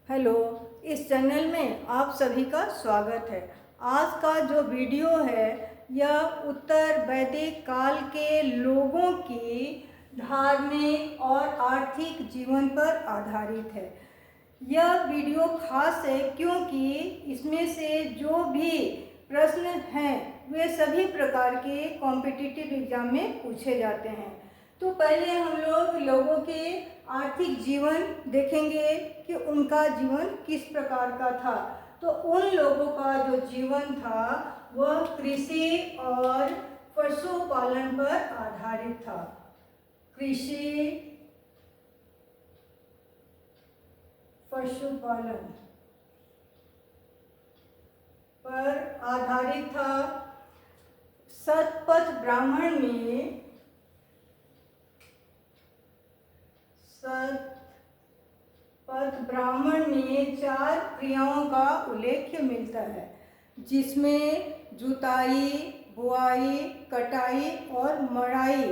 Hello, इस channel में आप सभी का स्वागत है। आज का जो वीडियो है यह उत्तर वैदिक काल के लोगों की धार्मिक और आर्थिक जीवन पर आधारित है। यह वीडियो खास है क्योंकि इसमें से जो भी प्रश्न हैं वे सभी प्रकार के कॉम्पिटिटिव एग्जाम में पूछे जाते हैं। तो पहले हम लोग लोगों के आर्थिक जीवन देखेंगे कि उनका जीवन किस प्रकार का था। तो उन लोगों का जो जीवन था वह कृषि और पशुपालन पर आधारित था। कृषि, पशुपालन पर आधारित था। शतपथ ब्राह्मण में चार क्रियाओं का उल्लेख मिलता है, जिसमें जुताई, बुआई, कटाई और मड़ाई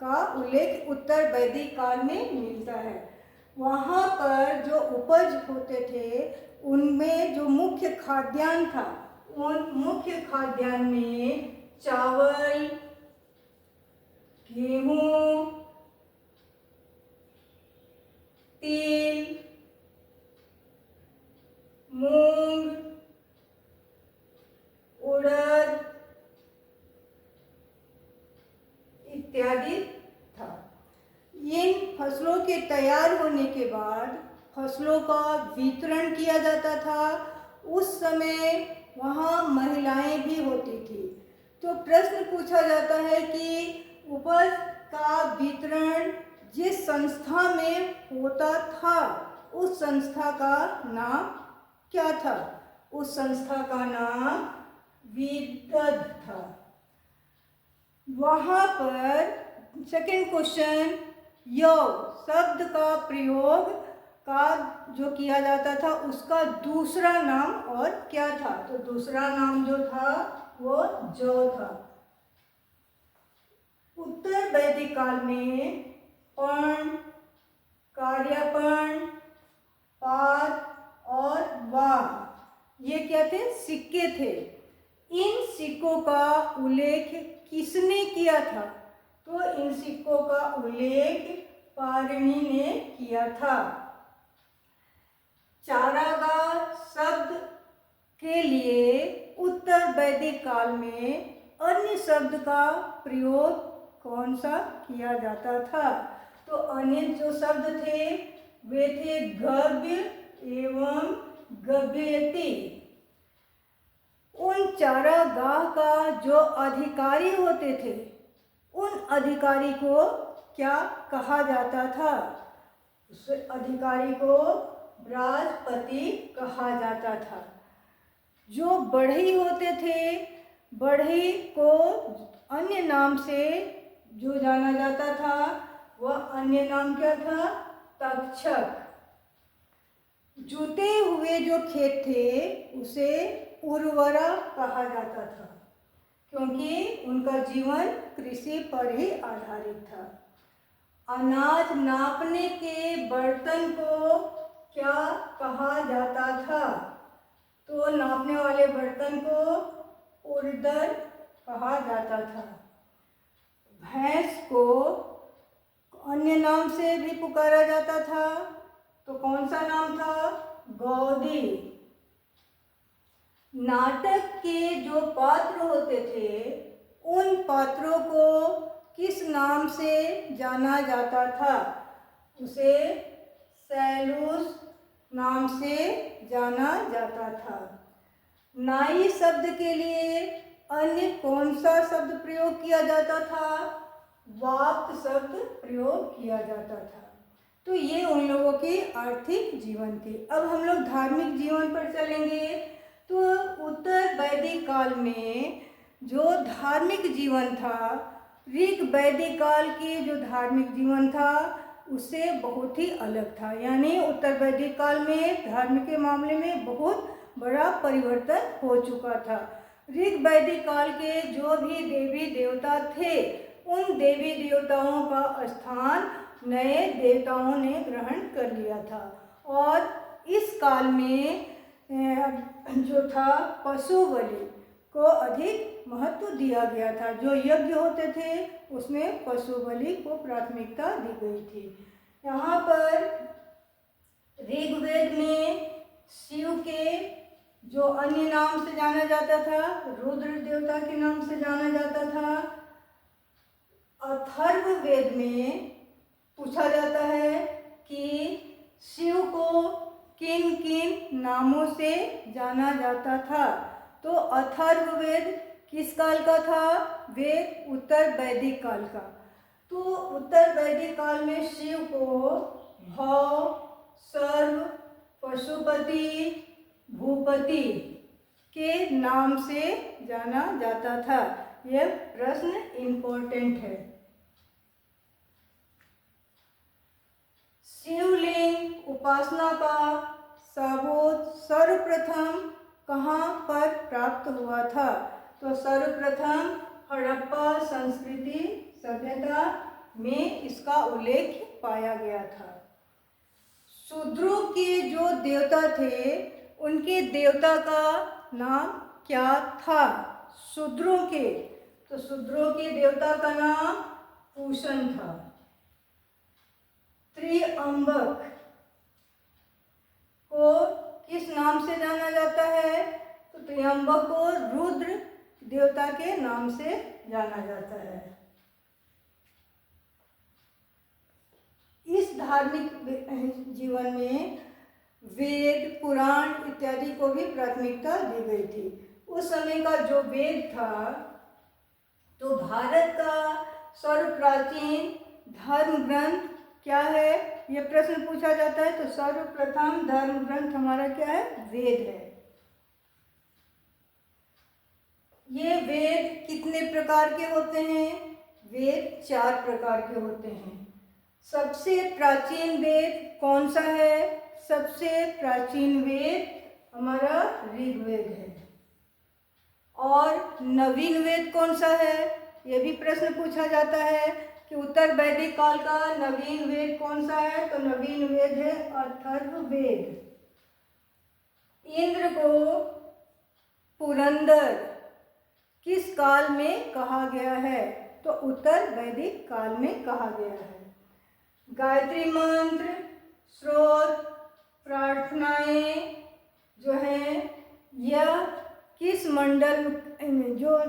का उल्लेख उत्तर वैदिक काल में मिलता है। वहाँ पर जो उपज होते थे उनमें जो मुख्य खाद्यान्न था, उन मुख्य खाद्यान्न में चावल, गेहूँ, तिल, मूंग, उड़द इत्यादि था। इन फसलों के तैयार होने के बाद फसलों का वितरण किया जाता था। उस समय वहाँ महिलाएं भी होती थी। तो प्रश्न पूछा जाता है कि उपज का वितरण जिस संस्था में होता था उस संस्था का नाम क्या था? उस संस्था का नाम विदध था। वहाँ पर सेकंड क्वेश्चन, यौव शब्द का प्रयोग का जो किया जाता था उसका दूसरा नाम और क्या था? तो दूसरा नाम जो था वो जौ था। उत्तर वैदिक काल में पर्ण, कार्यपर्ण, पाद और वाह ये क्या थे? सिक्के थे। इन सिक्कों का उल्लेख किसने किया था? तो इन सिक्कों का उल्लेख पाणिनि ने किया था। चारागाह शब्द के लिए उत्तर वैदिक काल में अन्य शब्द का प्रयोग कौन सा किया जाता था? तो अन्य जो शब्द थे वे थे गव्य एवं गव्येति। उन चारागाह का जो अधिकारी होते थे उन अधिकारी को क्या कहा जाता था? उस अधिकारी को ब्राजपति कहा जाता था। जो बढ़ई होते थे, बढ़ई को अन्य नाम से जो जाना जाता था वह अन्य नाम क्या था? तक्षक। जुते हुए जो खेत थे उसे उर्वरा कहा जाता था क्योंकि उनका जीवन कृषि पर ही आधारित था। अनाज नापने के बर्तन को क्या कहा जाता था? तो नापने वाले बर्तन को उर्दर कहा जाता था। भैंस को अन्य नाम से भी पुकारा जाता था, तो कौन सा नाम था? गौदी। नाटक के जो पात्र होते थे उन पात्रों को किस नाम से जाना जाता था? उसे सैलूस नाम से जाना जाता था। नाई शब्द के लिए अन्य कौन सा शब्द प्रयोग किया जाता था? वाप्त शब्द प्रयोग किया जाता था। तो ये उन लोगों की आर्थिक जीवन थी। अब हम लोग धार्मिक जीवन पर चलेंगे। तो उत्तर वैदिक काल में जो धार्मिक जीवन था, ऋग वैदिक काल के जो धार्मिक जीवन था उससे बहुत ही अलग था। यानी उत्तर वैदिक काल में धर्म के मामले में बहुत बड़ा परिवर्तन हो चुका था। ऋग वैदिक काल के जो भी देवी देवता थे उन देवी देवताओं का स्थान नए देवताओं ने ग्रहण कर लिया था और इस काल में जो था पशु बलि को अधिक महत्व दिया गया था। जो यज्ञ होते थे उसमें पशु बलि को प्राथमिकता दी गई थी। यहाँ पर ऋग्वेद में शिव के जो अन्य नाम से जाना जाता था, रुद्र देवता के नाम से जाना जाता था। अथर्ववेद में पूछा जाता है कि शिव को किन किन नामों से जाना जाता था। तो अथर्ववेद किस काल का था? वेद उत्तर वैदिक काल का। तो उत्तर वैदिक काल में शिव को भव, सर्व, पशुपति, भूपति के नाम से जाना जाता था। यह प्रश्न इम्पोर्टेंट है। शिवलिंग उपासना का सबूत सर्वप्रथम कहाँ पर प्राप्त हुआ था? तो सर्वप्रथम हड़प्पा संस्कृति सभ्यता में इसका उल्लेख पाया गया था। शूद्रों के जो देवता थे उनके देवता का नाम क्या था? शूद्रों के, तो शूद्रों के देवता का नाम पूषण था। त्रिअंबक को किस नाम से जाना जाता है? तो त्रिअंबक को रुद्र देवता के नाम से जाना जाता है। इस धार्मिक जीवन में वेद, पुराण इत्यादि को भी प्राथमिकता दी गई थी। उस समय का जो वेद था, तो भारत का सर्वप्राचीन धर्म ग्रंथ क्या है? यह प्रश्न पूछा जाता है। तो सर्वप्रथम धर्म ग्रंथ हमारा क्या है? वेद है। ये वेद कितने प्रकार के होते हैं? वेद 4 प्रकार के होते हैं। सबसे प्राचीन वेद कौन सा है? सबसे प्राचीन वेद हमारा ऋग्वेद है। और नवीन वेद कौन सा है? यह भी प्रश्न पूछा जाता है कि उत्तर वैदिक काल का नवीन वेद कौन सा है? तो नवीन वेद है अथर्ववेद। इंद्र को पुरंदर किस काल में कहा गया है? तो उत्तर वैदिक काल में कहा गया है। गायत्री मंत्र, स्रोत, प्रार्थनाएं जो हैं, यह किस मंडल जो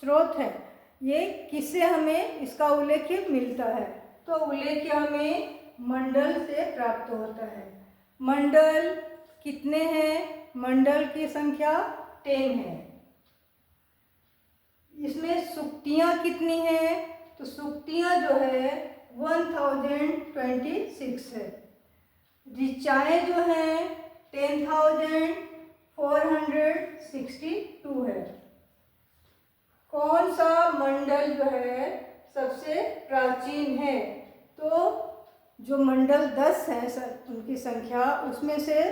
स्रोत है, ये किससे हमें इसका उल्लेख मिलता है? तो उल्लेख हमें मंडल से प्राप्त होता है। मंडल कितने हैं? मंडल की संख्या 10 है। इसमें सूक्तियाँ कितनी हैं? तो सूक्तियाँ जो है 1026 है। ऋचाएँ जो हैं 10,462 है। कौन सा मंडल जो है सबसे प्राचीन है? तो जो मंडल 10 हैं उनकी संख्या, उसमें से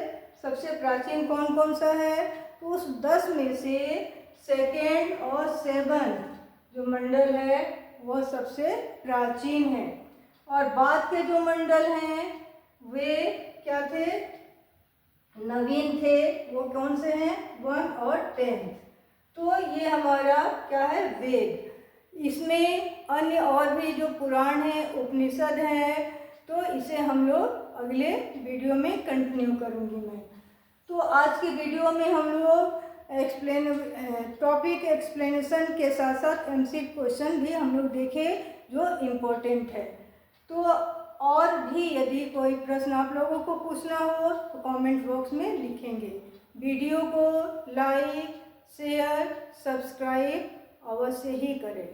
सबसे प्राचीन कौन कौन सा है? तो उस 10 में से सेकेंड और 7 जो मंडल है वह सबसे प्राचीन है। और बाद के जो मंडल हैं वे क्या थे? नवीन थे। वो कौन से हैं? 1 और 10। तो ये हमारा क्या है? वेद। इसमें अन्य और भी जो पुराण हैं, उपनिषद हैं, तो इसे हम लोग अगले वीडियो में कंटिन्यू करूँगी मैं। तो आज की वीडियो में हम लोग टॉपिक एक्सप्लेनेशन के साथ साथ MCQ क्वेश्चन भी हम लोग देखे जो इम्पोर्टेंट है। तो और भी यदि कोई प्रश्न आप लोगों को पूछना हो तो कमेंट बॉक्स में लिखेंगे। वीडियो को लाइक, शेयर, सब्सक्राइब अवश्य ही करें।